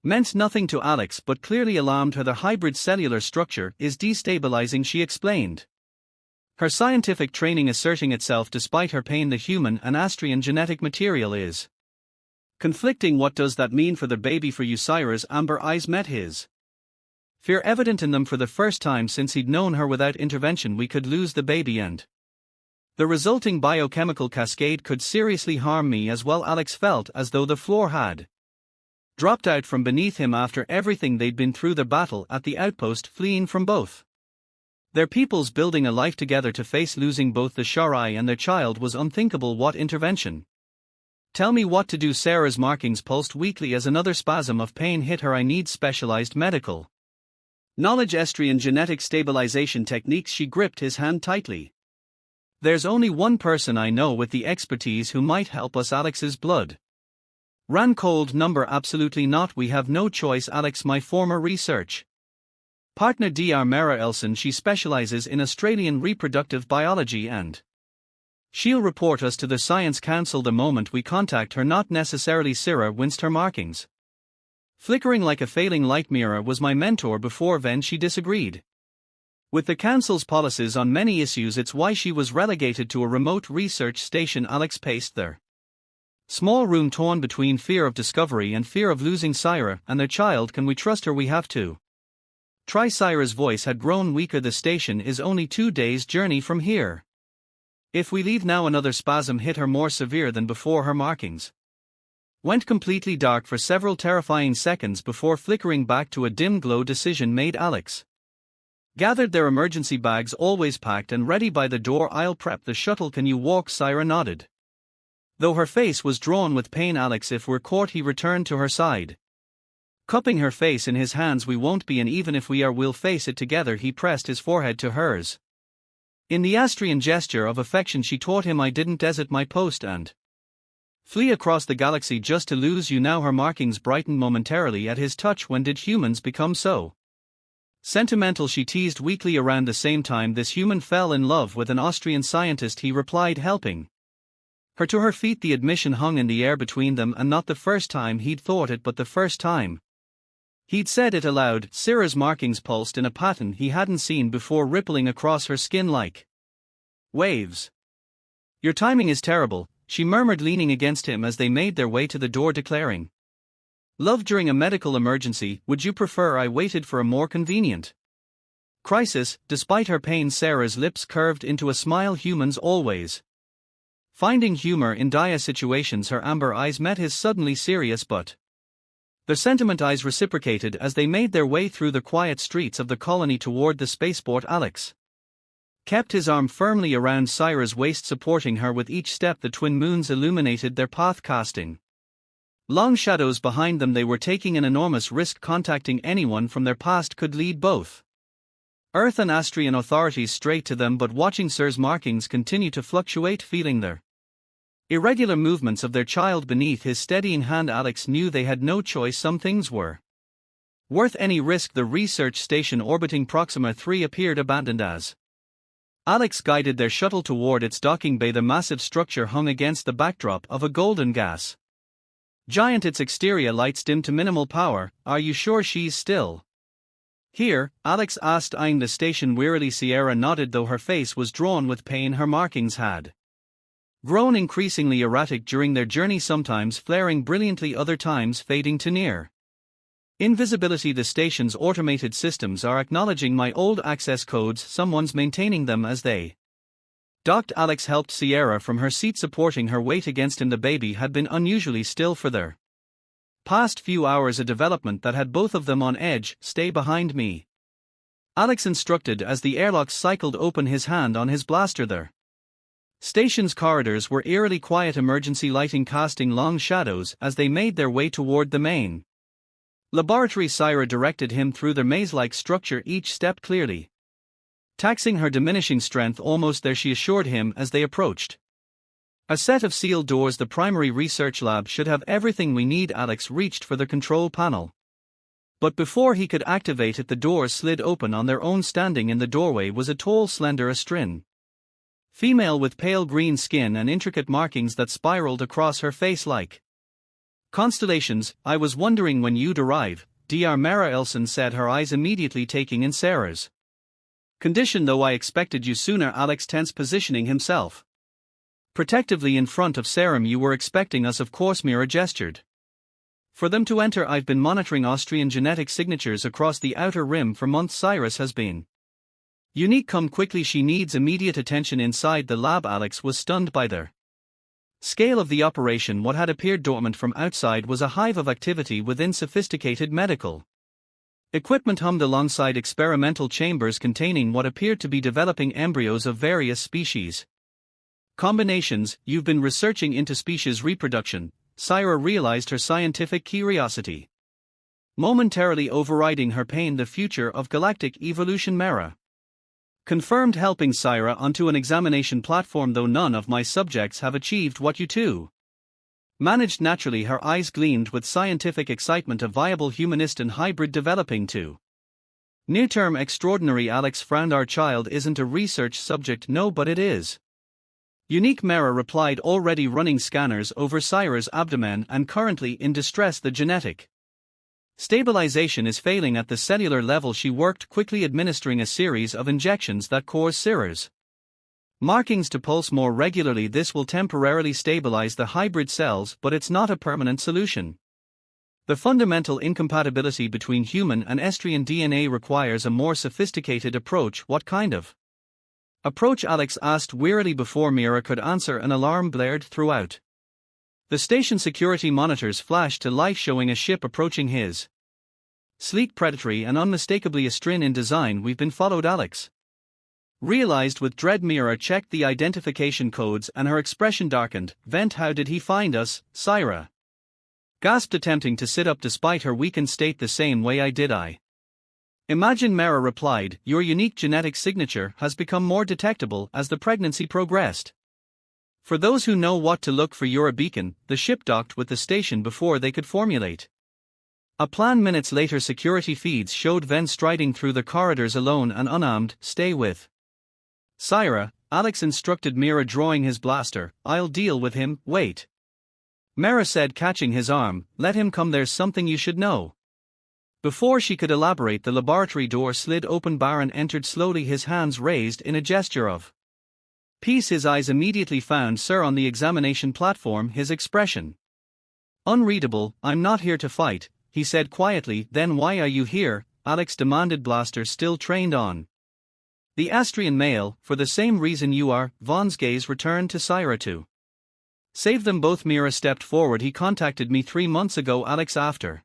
meant nothing to Alex but clearly alarmed her. The hybrid cellular structure is destabilizing, she explained, her scientific training asserting itself despite her pain. The human and Astrian genetic material is conflicting. What does that mean for the baby, for you? Syra's amber eyes met his, fear evident in them. For the first time since he'd known her, without intervention we could lose the baby, and the resulting biochemical cascade could seriously harm me as well. Alex felt as though the floor had dropped out from beneath him after everything they'd been through, the battle at the outpost, fleeing from both their peoples, building a life together. To face losing both the Sharai and their child was unthinkable. What intervention? Tell me what to do. Sarah's markings pulsed weakly as another spasm of pain hit her. I need specialized medical knowledge, Estrian genetic stabilization techniques. She gripped his hand tightly. There's only one person I know with the expertise who might help us. Alex's blood ran cold. Number? Absolutely not. We have no choice. Alex, my former research partner Dr. Mara Elson, she specializes in Australian reproductive biology and she'll report us to the Science Council the moment we contact her. Not necessarily. Sarah winced, her markings flickering like a failing light. Mira was my mentor before then. She disagreed with the Council's policies on many issues. It's why she was relegated to a remote research station. Alex paced their small room, torn between fear of discovery and fear of losing Syra and their child. Can we trust her? We have to try. Syra's voice had grown weaker. The station is only 2 days' journey from here. If we leave now. Another spasm hit her, more severe than before. Her markings went completely dark for several terrifying seconds before flickering back to a dim glow. Decision made. Alex gathered their emergency bags, always packed and ready by the door. I'll prep the shuttle. Can you walk? Syra nodded, though her face was drawn with pain. Alex, if we're caught. He returned to her side, cupping her face in his hands. We won't be, and even if we are, we'll face it together. He pressed his forehead to hers in the Astrian gesture of affection she taught him. I didn't desert my post, and Flee across the galaxy just to lose you now. Her markings brightened momentarily at his touch. When did humans become so sentimental? She teased weakly. Around the same time this human fell in love with an Austrian scientist, he replied, helping her to her feet. The admission hung in the air between them, and not the first time he'd thought it, but the first time he'd said it aloud. Syrah's markings pulsed in a pattern he hadn't seen before, rippling across her skin like waves. Your timing is terrible, she murmured, leaning against him as they made their way to the door, declaring, love during a medical emergency. Would you prefer I waited for a more convenient crisis? Despite her pain, Sarah's lips curved into a smile. Humans always finding humor in dire situations. Her amber eyes met his, suddenly serious, but the sentiment eyes reciprocated as they made their way through the quiet streets of the colony toward the spaceport. Alex kept his arm firmly around Syrah's waist, supporting her with each step. The twin moons illuminated their path, casting long shadows behind them. They were taking an enormous risk. Contacting anyone from their past could lead both Earth and Astrian authorities straight to them, but watching Syr's markings continue to fluctuate, feeling their irregular movements of their child beneath his steadying hand, Alex knew they had no choice. Some things were worth any risk. The research station orbiting Proxima 3 appeared abandoned as Alex guided their shuttle toward its docking bay. The massive structure hung against the backdrop of a golden gas giant, its exterior lights dimmed to minimal power. Are you sure she's still here? Alex asked, eyeing the station wearily. Sierra nodded, though her face was drawn with pain. Her markings had grown increasingly erratic during their journey, sometimes flaring brilliantly, other times fading to near invisibility. The station's automated systems are acknowledging my old access codes. Someone's maintaining them as they docked. Alex helped Sierra from her seat, supporting her weight against him. The baby had been unusually still for their past few hours, a development that had both of them on edge. Stay behind me, Alex instructed as the airlocks cycled open, his hand on his blaster. The station's corridors were eerily quiet, emergency lighting casting long shadows as they made their way toward the main laboratory. Syrah directed him through the maze-like structure, each step clearly taxing her diminishing strength. Almost there, she assured him as they approached a set of sealed doors. The primary research lab should have everything we need. Alex reached for the control panel, but before he could activate it, the doors slid open on their own. Standing in the doorway was a tall, slender Astrin female with pale green skin and intricate markings that spiraled across her face like constellations. I was wondering when you'd arrive, Dr. Mara Elson said, her eyes immediately taking in Sarah's condition. Though I expected you sooner. Alex tensed, positioning himself protectively in front of Sarah. You were expecting us, of course. Mira gestured for them to enter. I've been monitoring Austrian genetic signatures across the outer rim for months. Cyrus has been unique. Come quickly, she needs immediate attention. Inside the lab, Alex was stunned by their scale of the operation. What had appeared dormant from outside was a hive of activity within. Sophisticated medical equipment hummed alongside experimental chambers containing what appeared to be developing embryos of various species combinations. You've been researching into species reproduction, Syrah realized, her scientific curiosity momentarily overriding her pain. The future of galactic evolution, Mara confirmed, helping Syrah onto an examination platform. Though none of my subjects have achieved what you two managed. Naturally, her eyes gleamed with scientific excitement. A viable humanist and hybrid developing to near-term extraordinary. Alex frowned. Our child isn't a research subject. No, but it is unique, Mara replied, already running scanners over Syrah's abdomen and currently in distress. The genetic stabilization is failing at the cellular level. She worked quickly, administering a series of injections that cause Syrah's markings to pulse more regularly. This will temporarily stabilize the hybrid cells, but it's not a permanent solution. The fundamental incompatibility between human and Estrian DNA requires a more sophisticated approach. What kind of approach? Alex asked wearily. Before Mira could answer, an alarm blared throughout the station. Security monitors flashed to life, showing a ship approaching. His sleek, predatory and unmistakably Astrin in design. We've been followed, Alex realized with dread. Mira checked the identification codes and her expression darkened. Vent, how did he find us? Syrah gasped, attempting to sit up despite her weakened state. The same way I did. I imagine, Mara replied. Your unique genetic signature has become more detectable as the pregnancy progressed. For those who know what to look for, you're a beacon. The ship docked with the station before they could formulate a plan. Minutes later, security feeds showed Ven striding through the corridors alone and unarmed. Stay with Syra, Alex instructed Mira, drawing his blaster. I'll deal with him. Wait, Mira said, catching his arm. Let him come, there's something you should know. Before she could elaborate, the laboratory door slid open. Baron entered slowly, his hands raised in a gesture of peace. His eyes immediately found Sir on the examination platform, his expression unreadable. I'm not here to fight, he said quietly. Then why are you here? Alex demanded, blaster still trained on the Astrian male. For the same reason you are. Vaughn's gaze returned to Syra. To save them both. Mira stepped forward. He contacted me 3 months ago, Alex, after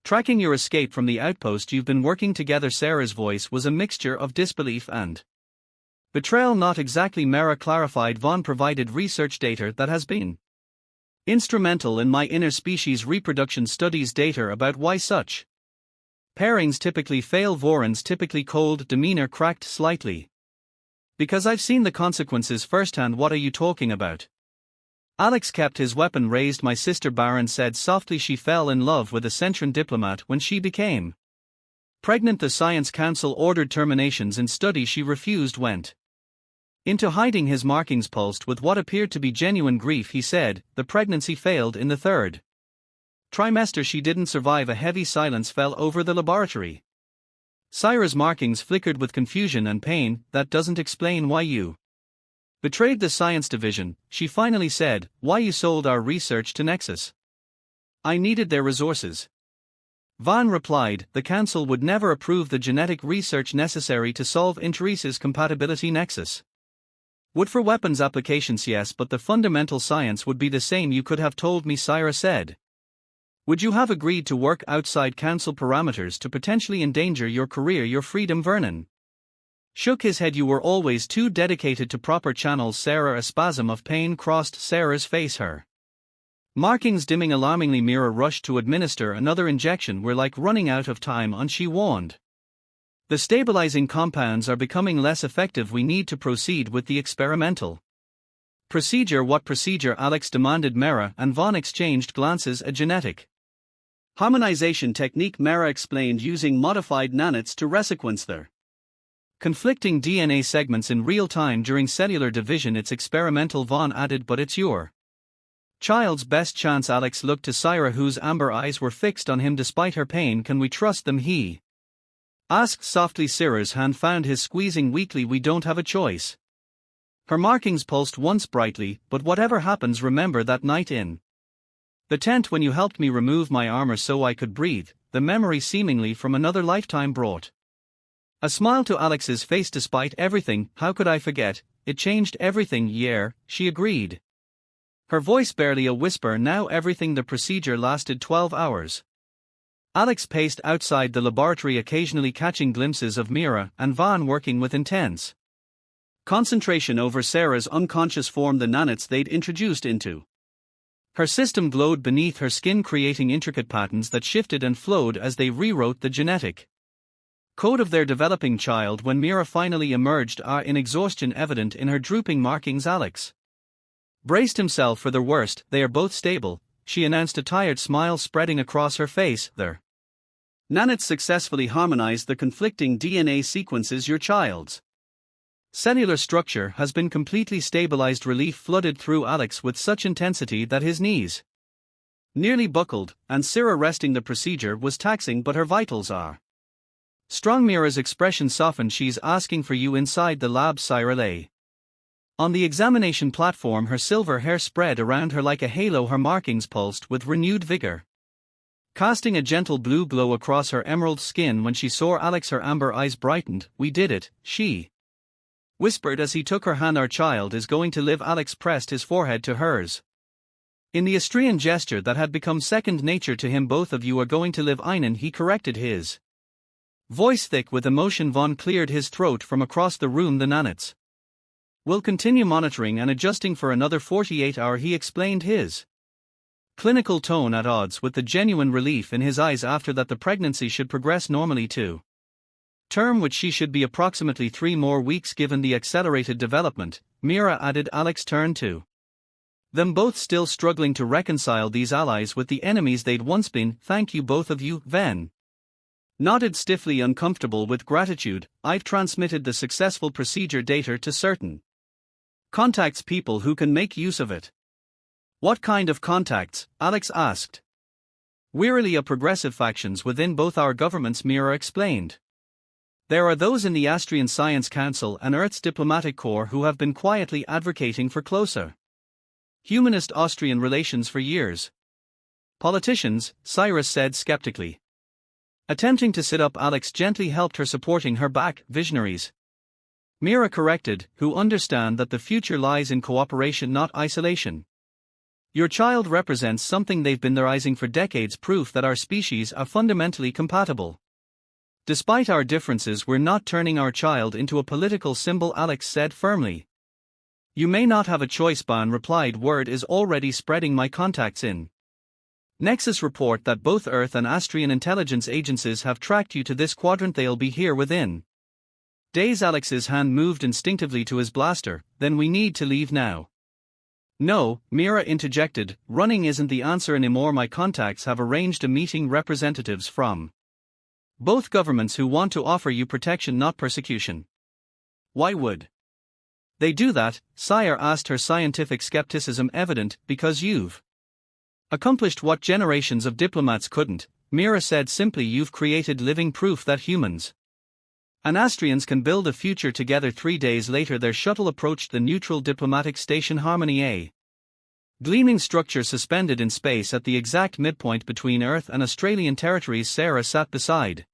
tracking your escape from the outpost. You've been working together. Sarah's voice was a mixture of disbelief and betrayal. Not exactly, Mara clarified. Vaughn provided research data that has been instrumental in my interspecies reproduction studies, data about why such pairings typically fail. Voron's typically cold demeanor cracked slightly. Because I've seen the consequences firsthand. What are you talking about? Alex kept his weapon raised. My sister, Baron said softly, she fell in love with a Centran diplomat when she became pregnant. The Science Council ordered terminations in study. She refused, went into hiding. His markings pulsed with what appeared to be genuine grief. He said, the pregnancy failed in the 3rd trimester. She didn't survive. A heavy silence fell over the laboratory. Syra's markings flickered with confusion and pain. That doesn't explain why you betrayed the science division, she finally said. Why you sold our research to Nexus? I needed their resources. Vaughn replied, the council would never approve the genetic research necessary to solve Interes's compatibility. Nexus would for weapons applications, yes, but the fundamental science would be the same. You could have told me, Syra said. Would you have agreed to work outside council parameters to potentially endanger your career, your freedom? Vernon shook his head. You were always too dedicated to proper channels. Sarah, a spasm of pain crossed Sarah's face, her markings dimming alarmingly. Mira rushed to administer another injection. We're like running out of time on, she warned. The stabilizing compounds are becoming less effective. We need to proceed with the experimental procedure. What procedure? Alex demanded. Mira and Vaughn exchanged glances. A genetic harmonization technique, Mira explained, using modified nanites to resequence their conflicting DNA segments in real time during cellular division. It's experimental, Vaughn added, but it's your child's best chance. Alex looked to Syra, whose amber eyes were fixed on him despite her pain. Can we trust them? He asked softly. Syra's hand found his, squeezing weakly. We don't have a choice. Her markings pulsed once brightly. But whatever happens, remember that night in the tent when you helped me remove my armor so I could breathe. The memory, seemingly from another lifetime, brought a smile to Alex's face. Despite everything, how could I forget? It changed everything. Yeah, she agreed, her voice barely a whisper. Now everything. The procedure lasted 12 hours. Alex paced outside the laboratory, occasionally catching glimpses of Mira and Vaughn working with intense concentration over Sarah's unconscious form. The nanites they'd introduced into her system glowed beneath her skin, creating intricate patterns that shifted and flowed as they rewrote the genetic code of their developing child. When Mira finally emerged, in exhaustion evident in her drooping markings, Alex braced himself for the worst. They are both stable, she announced, a tired smile spreading across her face. Their nanites successfully harmonized the conflicting DNA sequences. Your child's cellular structure has been completely stabilized. Relief flooded through Alex with such intensity that his knees nearly buckled, and Syra resting. The procedure was taxing, but her vitals are strong. Mira's expression softened. She's asking for you inside the lab. Syra lay on the examination platform, her silver hair spread around her like a halo. Her markings pulsed with renewed vigor, casting a gentle blue glow across her emerald skin. When she saw Alex, her amber eyes brightened. We did it, she whispered as he took her hand. Our child is going to live. Alex pressed his forehead to hers in the Astrian gesture that had become second nature to him. Both of you are going to live, Einan, he corrected, his voice thick with emotion. Vaughn cleared his throat from across the room. The nanites will continue monitoring and adjusting for another 48 hours, he explained, his clinical tone at odds with the genuine relief in his eyes. After that, the pregnancy should progress normally too. term which she should be approximately 3 more weeks given the accelerated development, Mira added. Alex turned to them, both still struggling to reconcile these allies with the enemies they'd once been. Thank you both of you, Ven nodded stiffly, uncomfortable with gratitude. I've transmitted the successful procedure data to certain contacts, people who can make use of it. What kind of contacts? Alex asked. Wearily, of progressive factions within both our governments, Mira explained. There are those in the Austrian Science Council and Earth's diplomatic corps who have been quietly advocating for closer humanist Austrian relations for years. Politicians, Cyrus said skeptically. Attempting to sit up, Alex gently helped her, supporting her back. Visionaries, Mira corrected, who understand that the future lies in cooperation, not isolation. Your child represents something they've been theorizing for decades, proof that our species are fundamentally compatible. Despite our differences, we're not turning our child into a political symbol, Alex said firmly. You may not have a choice, Ban replied. Word is already spreading. My contacts in Nexus report that both Earth and Austrian intelligence agencies have tracked you to this quadrant. They'll be here within days. Alex's hand moved instinctively to his blaster. Then we need to leave now. No, Mira interjected, running isn't the answer anymore. My contacts have arranged a meeting, representatives from both governments who want to offer you protection, not persecution. Why would they do that? Sire asked, her scientific skepticism evident. Because you've accomplished what generations of diplomats couldn't, Mira said simply. You've created living proof that humans and Austrians can build a future together. 3 days later, their shuttle approached the neutral diplomatic station Harmony, a gleaming structure suspended in space at the exact midpoint between Earth and Australian territories. Sarah sat beside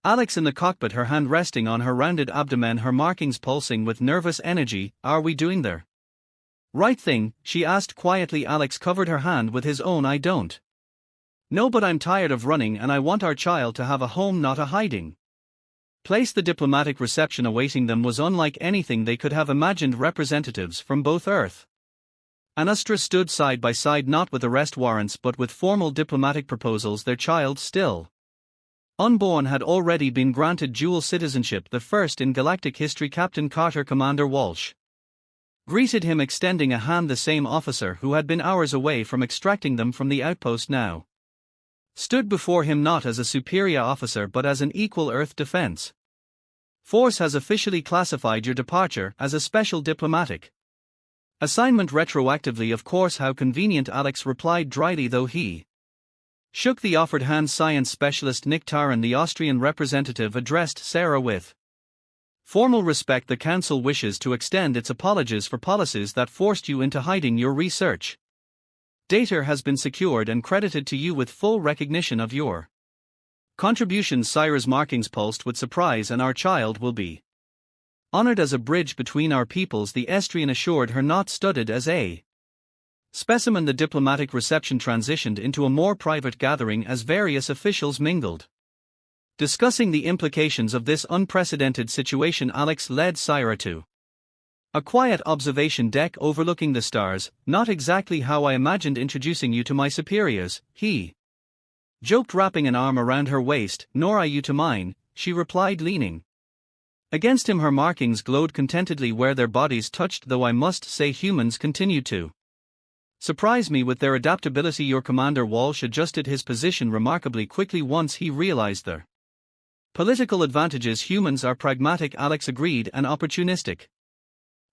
Alex in the cockpit, her hand resting on her rounded abdomen, her markings pulsing with nervous energy. Are we doing the right thing? She asked quietly. Alex covered her hand with his own. I don't know, but I'm tired of running and I want our child to have a home, not a hiding place. The diplomatic reception awaiting them was unlike anything they could have imagined. Representatives from both Earth and Austria stood side by side, not with arrest warrants but with formal diplomatic proposals. Their child, still unborn, had already been granted dual citizenship, the first in galactic history. Captain Carter, Commander Walsh greeted him, extending a hand. The same officer who had been hours away from extracting them from the outpost now stood before him, not as a superior officer but as an equal. Earth Defense Force has officially classified your departure as a special diplomatic assignment retroactively. Of course, how convenient, Alex replied dryly, though he shook the offered hand. Science specialist Nick Taran, the Austrian representative, addressed Sarah with formal respect. The Council wishes to extend its apologies for policies that forced you into hiding. Your research data has been secured and credited to you with full recognition of your contributions. Cyrus' markings pulsed with surprise. And our child will be honored as a bridge between our peoples, the Estrian assured her, not studied as a specimen. The diplomatic reception transitioned into a more private gathering as various officials mingled, discussing the implications of this unprecedented situation. Alex led Syra to a quiet observation deck overlooking the stars. Not exactly how I imagined introducing you to my superiors, he joked, wrapping an arm around her waist. Nor I you to mine, she replied, leaning against him. Her markings glowed contentedly where their bodies touched, though I must say humans continued to surprise me with their adaptability. Your Commander Walsh adjusted his position remarkably quickly once he realized their political advantages. Humans are pragmatic, Alex agreed, and opportunistic,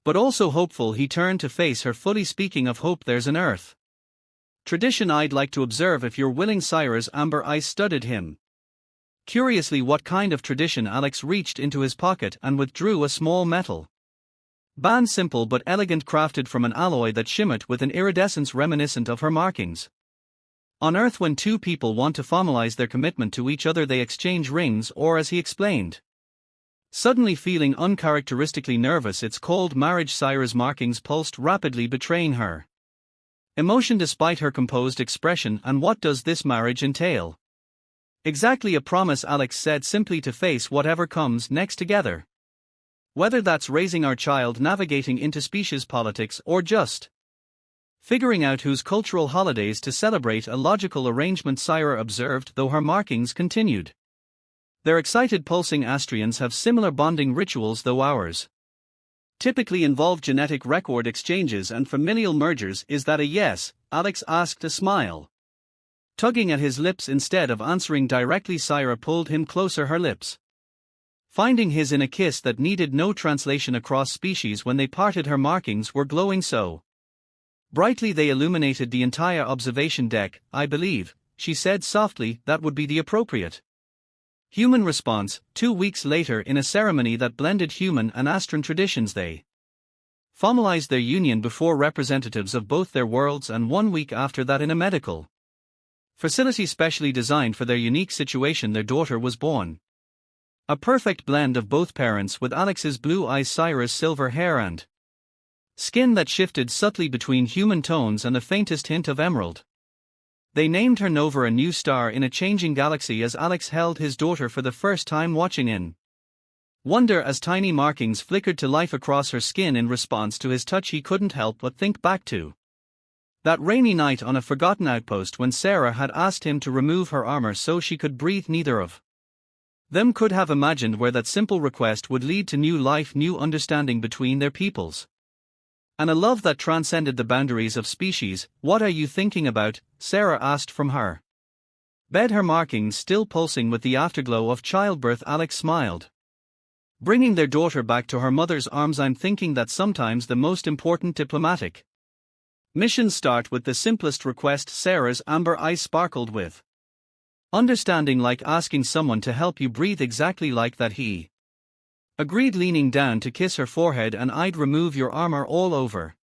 but also hopeful. He turned to face her fully. Speaking of hope, there's an Earth tradition I'd like to observe if you're willing. Cyrus' amber eyes studied him curiously. What kind of tradition? Alex reached into his pocket and withdrew a small metal band, simple but elegant, crafted from an alloy that shimmered with an iridescence reminiscent of her markings. On Earth, when two people want to formalize their commitment to each other, they exchange rings, or, as he explained, suddenly feeling uncharacteristically nervous, it's called marriage. Cyrus' markings pulsed rapidly, betraying her emotion despite her composed expression. And what does this marriage entail? Exactly, a promise, Alex said simply, to face whatever comes next together. Whether that's raising our child, navigating interspecies politics, or just figuring out whose cultural holidays to celebrate. A logical arrangement, Syra observed, though her markings continued Their excited pulsing astrians have similar bonding rituals, though ours typically involve genetic record exchanges and familial mergers. Is that a yes? Alex asked, a smile tugging at his lips instead of answering directly. Sarah pulled him closer, her lips finding his in a kiss that needed no translation across species. When they parted, her markings were glowing so brightly they illuminated the entire observation deck. I believe, she said softly, that would be the appropriate human response. 2 weeks later, in a ceremony that blended human and Astran traditions, they formalized their union before representatives of both their worlds, and 1 week after that, in a medical facility specially designed for their unique situation, their daughter was born. A perfect blend of both parents, with Alex's blue eyes, Sarah's silver hair, and skin that shifted subtly between human tones and the faintest hint of emerald. They named her Nova, a new star in a changing galaxy, as Alex held his daughter for the first time, watching in wonder as tiny markings flickered to life across her skin in response to his touch. He couldn't help but think back to that rainy night on a forgotten outpost when Sarah had asked him to remove her armor so she could breathe. Neither of them could have imagined where that simple request would lead to new life, new understanding between their peoples, and a love that transcended the boundaries of species. What are you thinking about? Sarah asked from her bed, her markings still pulsing with the afterglow of childbirth. Alex smiled, bringing their daughter back to her mother's arms. I'm thinking that sometimes the most important diplomatic missions start with the simplest request. Sarah's amber eyes sparkled with understanding, like asking someone to help you breathe. Exactly like that, he agreed, leaning down to kiss her forehead. And I'd remove your armor all over